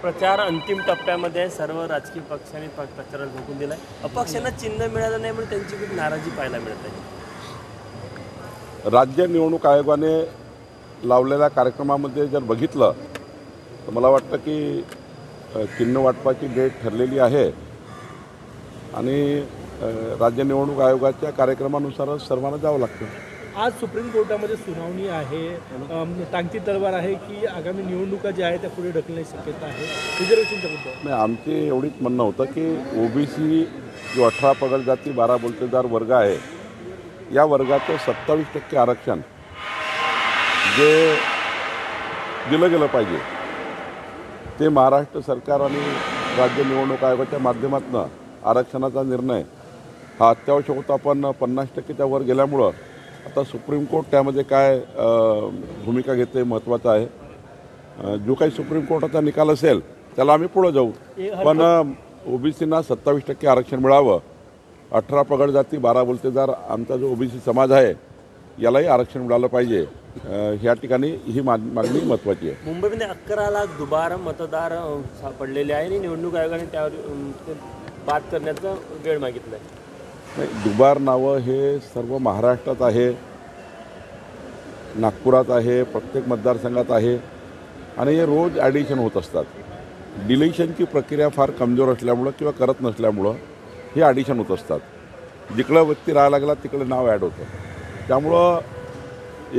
प्रचार अंतिम टप्प्यामध्ये सर्व राजकीय पक्षांनी प्रचारात झोकून दिलाय. अपक्षांना चिन्ह मिळालं नाही म्हणून त्यांची खूप नाराजी पाहायला मिळत आहे. राज्य निवडणूक आयोगाने लावलेल्या कार्यक्रमामध्ये जर बघितलं तर मला वाटतं की चिन्ह वाटपाची डेट ठरलेली आहे आणि राज्य निवडणूक आयोगाच्या कार्यक्रमानुसारच सर्वांना जावं लागतं. आज सुप्रीम कोर्टामध्ये सुनावणी आहे. टांगती तलवार आहे की आगामी निवडणुका ज्या आहेत त्या पुढे ढकलण्याची शक्यता आहे रिझर्वेशनच्या मुद्द्यावर. नाही, आमचे एवढीच म्हणणं होतं की ओबीसी जो 18 पगड जाती 12 बोलतेदार वर्ग आहे या वर्गाचं 27% आरक्षण जे दिलं गेलं पाहिजे ते महाराष्ट्र सरकार आणि राज्य निवडणूक आयोगाच्या माध्यमातून आरक्षणाचा निर्णय हा अत्यावश्यक होता. पण 50%च्या वर गेल्यामुळं आता सुप्रीम कोर्ट त्यामध्ये काय भूमिका घेते महत्त्वाचं आहे. जो काही सुप्रीम कोर्टाचा निकाल असेल त्याला आम्ही पुढं जाऊ. पण ओबीसींना 27% आरक्षण मिळावं, 18 पगड जाती 12 बोलतेदार आमचा जो ओबीसी समाज आहे यालाही आरक्षण मिळालं पाहिजे. ह्या ठिकाणी ही मागणी महत्त्वाची आहे. मुंबईमध्ये 11 लाख दुबार मतदार सापडलेले आहे आणि निवडणूक आयोगाने त्यावर बाद करण्याचा वेळ मागितला आहे. नाही, दुबार नावं हे सर्व महाराष्ट्रात आहे, नागपुरात आहे, प्रत्येक मतदारसंघात आहे आणि हे रोज ॲडिशन होत असतात. डिलिशनची प्रक्रिया फार कमजोर असल्यामुळं किंवा करत नसल्यामुळं हे ॲडिशन होत असतात. जिकडं व्यक्ती राहायला लागला तिकडे नाव ॲड होतं. त्यामुळं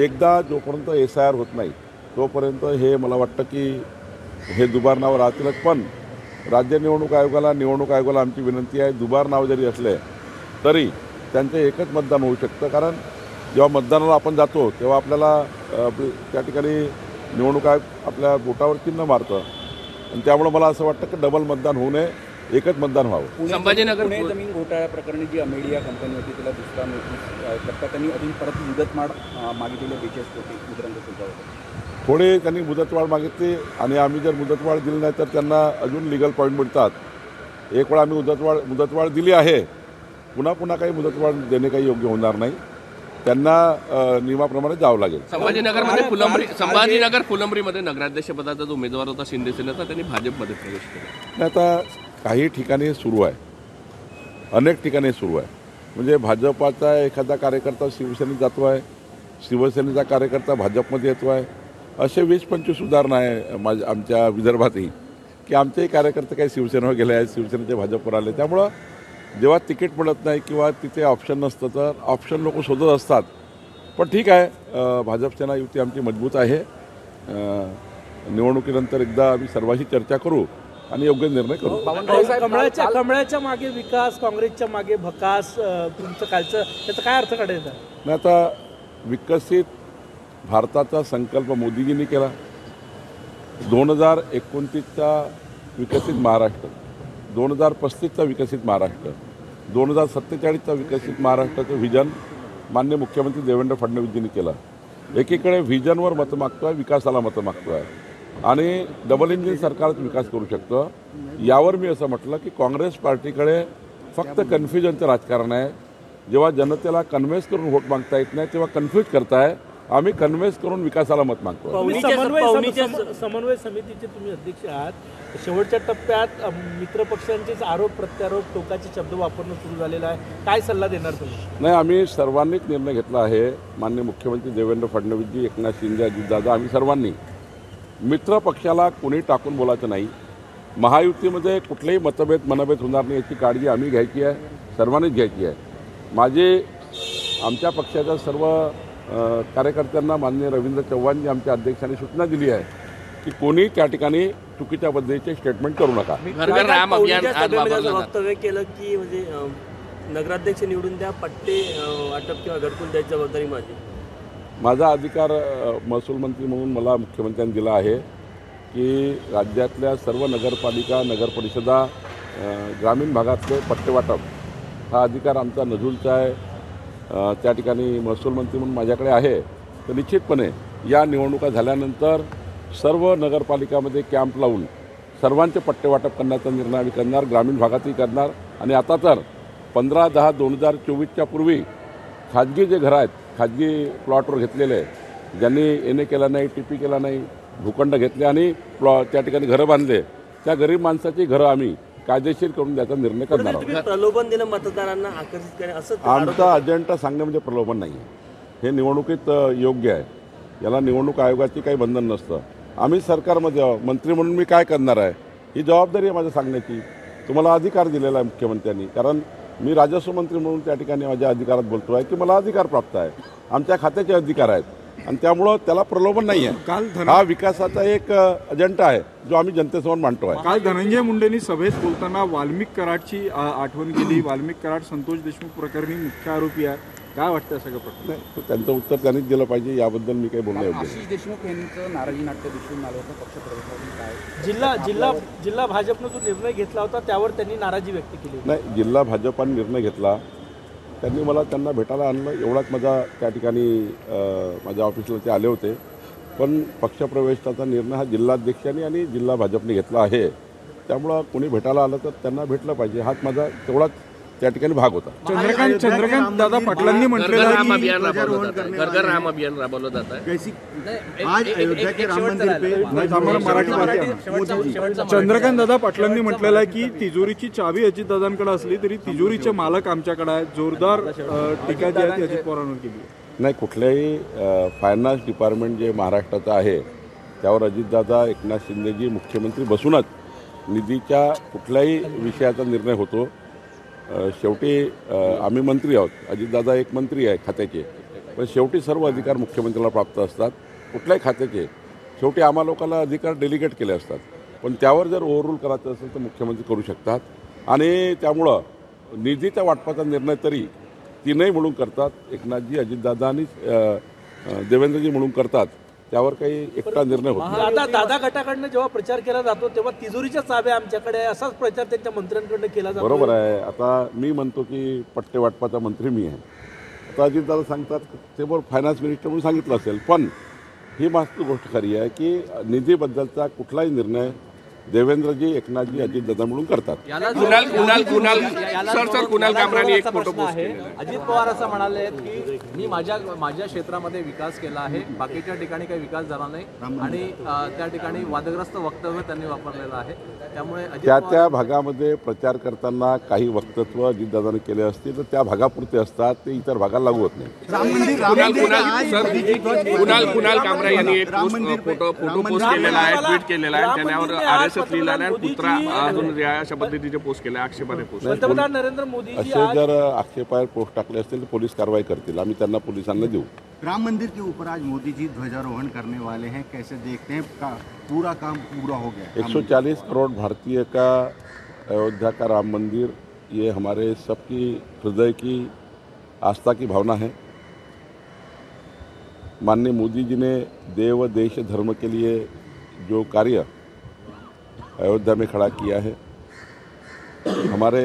एकदा जोपर्यंत SIR होत नाही तोपर्यंत हे मला वाटतं की हे दुबार नावं राहतीलच. पण राज्य निवडणूक आयोगाला आमची विनंती आहे, दुबार नाव जरी असले तरी त्यांचं एकच मतदान होऊ शकतं. कारण जेव्हा मतदानाला आपण जातो तेव्हा आपल्याला त्या ठिकाणी निवडणूक आयोग आपल्या बोटावर चिन्ह मारतं आणि त्यामुळं मला असं वाटतं की डबल मतदान होऊ नये, एकच मतदान व्हावं. संभाजीनगर पुणे जमीन घोटाळा प्रकरणी जी अमेडिया कंपनी होती तिला दुसरा नोटीस करता त्यांनी अजून परत मुदतवाढ मागितलेली 42 कोटी मुद्रांक सुद्धा थोडे त्यांनी मुदतवाढ मागितली आणि आम्ही जर मुदतवाढ दिली नाही तर त्यांना अजून लिगल पॉईंट मिळतात. एक वेळा आम्ही मुदतवाढ दिली आहे, पुन्हा काही मुदतवाढ देणे काही योग्य होणार नाही. त्यांना नियमाप्रमाणे जावं लागेल. संभाजीनगर फुलंब्रीमध्ये नगराध्यक्षपदाचा जो उमेदवार होता शिंदे सेनेचा त्यांनी भाजपमध्ये प्रवेश केला. आता काही ठिकाणी सुरू आहे, अनेक ठिकाणी सुरू आहे. म्हणजे भाजपाचा एखादा कार्यकर्ता शिवसेनेत जातो आहे, शिवसेनेचा कार्यकर्ता भाजपमध्ये येतो आहे. असे 20-25 उदाहरणं आहे आमच्या विदर्भातही की आमचेही कार्यकर्ते काही शिवसेनेवर गेले आहेत, शिवसेनेचे भाजपवर आले. त्यामुळं जेव्हा तिकीट मिळत नाही किंवा तिथे ऑप्शन नसतं तर ऑप्शन लोक शोधत असतात. पण ठीक आहे, भाजप सेना युती आमची मजबूत आहे. निवडणुकीनंतर एकदा आम्ही सर्वांशी चर्चा करू आणि योग्य निर्णय करू. कमळाच्या मागे विकास, काँग्रेसच्या मागे भकास, तुमचं कालचं त्याचा काय अर्थ काढायचा नाही. आता विकसित भारताचा संकल्प मोदीजींनी केला. 2029चा विकसित महाराष्ट्र, 2035चा विकसित महाराष्ट्र, 2047चा विकसित महाराष्ट्राचं व्हिजन माननीय मुख्यमंत्री देवेंद्र फडणवीसजींनी केलं. एकीकडे व्हिजनवर मतं मागतो आहे, विकासाला मतं मागतो आहे आणि डबल इंजिन सरकारच विकास करू शकतं. यावर मी असं म्हटलं की काँग्रेस पार्टीकडे फक्त कन्फ्युजनचं राजकारण आहे. जेव्हा जनतेला कन्व्हिन्स करून व्होट मागता येत नाही तेव्हा कन्फ्यूज करताय. आम्ही कन्व्हिन्स करून विकासाला मत मागतो. समन्वय समितीचे तुम्ही अध्यक्ष आहात. शेवटच्या टप्प्यात मित्रपक्षांचेच आरोप प्रत्यारोप टोकाचे शब्द वापरणं सुरू झालेलं आहे. काय सल्ला देणार तुम्ही? नाही, आम्ही सर्वांनीच निर्णय घेतला आहे. माननीय मुख्यमंत्री देवेंद्र फडणवीसजी, एकनाथ शिंदे, अजितदादा, आम्ही सर्वांनी मित्रपक्षाला कोणी टाकून बोलायचं नाही. महायुतीमध्ये कुठलेही मनभेद होणार नाही याची काळजी आम्ही घ्यायची आहे, सर्वांनीच घ्यायची आहे. आमच्या पक्षाच्या सर्व कार्यकर्त्यांना माननीय रवींद्र चव्हाणजी आमच्या अध्यक्षांनी सूचना दिली आहे की कोणी त्या ठिकाणी चुकीच्या पद्धतीचे स्टेटमेंट करू नका. वक्तव्य केलं की म्हणजे नगराध्यक्ष निवडून द्या, पट्टे वाटप किंवा घरकुल द्यायची जबाबदारी माझा अधिकार महसूल मंत्री म्हणून मला मुख्यमंत्र्यांनी दिला आहे की राज्यातल्या सर्व नगरपालिका, नगरपरिषदा, ग्रामीण भागातले पट्टे वाटप हा अधिकार आमचा नजूलचा आहे. त्या ठिकाणी महसूल मंत्री म्हणून माझ्याकडे आहे. तर निश्चितपणे या निवडणुका झाल्यानंतर सर्व नगरपालिकामध्ये कॅम्प लावून सर्वांचे पट्टे वाटप करण्याचा निर्णय आम्ही करणार, ग्रामीण भागातही करणार. आणि आता तर 15/10/2024च्या पूर्वी खाजगी जे घरं आहेत, खाजगी प्लॉटवर घेतलेले, ज्यांनी NA केला नाही, TP केला नाही, भूखंड घेतले आणि त्या ठिकाणी घरं बांधले, त्या गरीब माणसाची घरं आम्ही कायदेशीर करून द्यायचा निर्णय करणार कुठेतरी आहोत. तुम्ही प्रलोभन दिलं मतदारांना आकर्षित करणे असं आमचा अजेंडा सांगणं म्हणजे प्रलोभन नाही आहे. हे निवडणुकीत योग्य आहे. याला निवडणूक आयोगाची काही बंधन नसतं. आम्ही सरकारमध्ये आहोत. मंत्री म्हणून मी काय करणार आहे ही जबाबदारी आहे माझ्या सांगण्याची. तुम्हाला अधिकार दिलेला आहे मुख्यमंत्र्यांनी, कारण मी राजस्व मंत्री म्हणून त्या ठिकाणी माझ्या अधिकारात बोलतो आहे की मला अधिकार प्राप्त आहे. आमच्या खात्याचे अधिकार आहेत आणि त्यामुळं त्याला प्रलोभन नाही आहे. हा विकासाचा एक अजेंडा आहे जो आम्ही जनतेसमोर मांडतो आहे. काल धनंजय मुंडेंनी सभेत बोलताना वाल्मिक कराडची आठवण केली. वाल्मिक कराड संतोष देशमुख प्रकरणी मुख्य आरोपी आहे. काय वाटतं सगळं प्रश्न? नाही, तर त्यांचं उत्तर त्यांनीच दिलं पाहिजे. याबद्दल मी काही बोलणं योग्य नाही. आशिष देशमुख यांचं नाराजी नाट्य दिसून आलं होतं पक्षप्रवेशावरून. काय जिल्हा भाजपनं जो निर्णय घेतला होता त्यावर त्यांनी नाराजी व्यक्त केली होती. नाही, जिल्हा भाजपाने निर्णय घेतला. त्यांनी मला त्यांना भेटायला आणलं. एवढाच माझा त्या ठिकाणी माझ्या ऑफिसला ते आले होते. पण पक्षप्रवेशाचा निर्णय हा जिल्हाध्यक्षांनी आणि जिल्हा भाजपने घेतला आहे. त्यामुळं कोणी भेटायला आलं तर त्यांना भेटलं पाहिजे. हाच माझा तेवढाच त्या ठिकाणी भाग होता. चंद्रकांत दादा पाटलांनी म्हटलेलं घर आहे राम की अभियान राबवलं जात आहे. घर घर राम अभियान राबवलं जात आहे. आज अयोध्या के राम मंदिर पे नाही, आम्हाला मराठी भाषा. चंद्रकांत दादा पाटलांनी म्हटलेलं आहे की तिजोरीची चावी अजितदादांकडे असली तरी तिजोरीचे मालक आमच्याकडे आहेत. जोरदार टीका जी आहे ती अजित पवारांवर केली आहे. नाही, कुठल्याही फायनान्स डिपार्टमेंट जे महाराष्ट्राचं आहे त्यावर अजितदादा एकनाथ शिंदेजी मुख्यमंत्री बसूनच निधीच्या कुठल्याही विषयाचा निर्णय होतो. शेवटी आम्ही मंत्री आहोत. अजितदादा एक मंत्री आहे खात्याचे, पण शेवटी सर्व अधिकार मुख्यमंत्र्याला प्राप्त असतात कुठल्याही खात्याचे. शेवटी आम्हा लोकांना अधिकार डेलिगेट केले असतात, पण त्यावर जर ओव्हररूल करायचं असेल तर मुख्यमंत्री करू शकतात. आणि त्यामुळं निधीच्या वाटपाचा निर्णय तरी तीनही म्हणून करतात. एकनाथजी, अजितदादा आणि देवेंद्रजी म्हणून करतात. त्यावर काही एकटा निर्णय होतो. दादा गटाकडनं जेव्हा प्रचार केला जातो तेव्हा तिजोरीच्या चाव्या आमच्याकडे आहे, असाच प्रचार त्यांच्या मंत्र्यांकडनं केला जातो. बरोबर आहे. आता मी म्हणतो की पट्टे वाटपाचा मंत्री मी आहे. आता अजितदादा सांगतात ते बरोबर फायनान्स मिनिस्टर म्हणून सांगितलं असेल, पण ही मात्र गोष्ट खरी आहे की निधीबद्दलचा कुठलाही निर्णय देवेंद्रजी, एकनाथजी, अजितदादा म्हणून करतात. कुणाल कामरानी एक फोटो पोस्ट आहे. केलेला आहे. अजित पवार असं म्हणाले की मी माझ्या क्षेत्रामध्ये विकास केला आहे, बाकीच्या ठिकाणी काही विकास झाला नाही आणि त्या ठिकाणी वादग्रस्त वक्तव्य त्यांनी वापरलेलं आहे. त्यामुळे अजित त्या भागामध्ये प्रचार करताना काही वक्तव्य अजितदादाने केले असतील तर त्या भागापुरते असतात, ते इतर भागाला लागू होत नाही. कुणाल कामरा यांनी एक फोटो पोस्ट केलेला आहे, ट्विट केलेला आहे. त्यावर RSS लिहिला आहे, पुत्रा अजून अशा पद्धतीचे पोस्ट केले, आक्षेपाने पोस्ट. पंतप्रधान नरेंद्र मोदी असे जर आक्षेपार्ह पोस्ट टाकले असतील तर पोलीस कारवाई करतील. आम्ही त्यांना पोलिसांना देऊ. राम मंदिर के ऊपर आज मोदी जी ध्वजारोहण करने वाले हैं, कैसे देखते हैं? पूरा काम पूरा हो गया. 140 करोड़ भारतीय का अयोध्या का राम मंदिर, ये हमारे सबकी हृदय की आस्था की भावना है. माननीय मोदी जी ने देव देश धर्म के लिए जो कार्य अयोध्या में खड़ा किया है, हमारे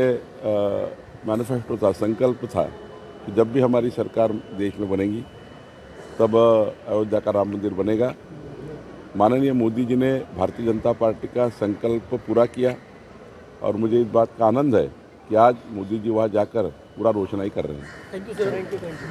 मैनिफेस्टो था, संकल्प था कि जब भी हमारी सरकार देश में बनेगी तब अयोध्या का राम मंदिर बनेगा. माननीय मोदी जी ने भारतीय जनता पार्टी का संकल्प पूरा किया और मुझे इस बात का आनंद है कि आज मोदी जी वहाँ जाकर पूरा रोशनाई कर रहे हैं. Thank you sir.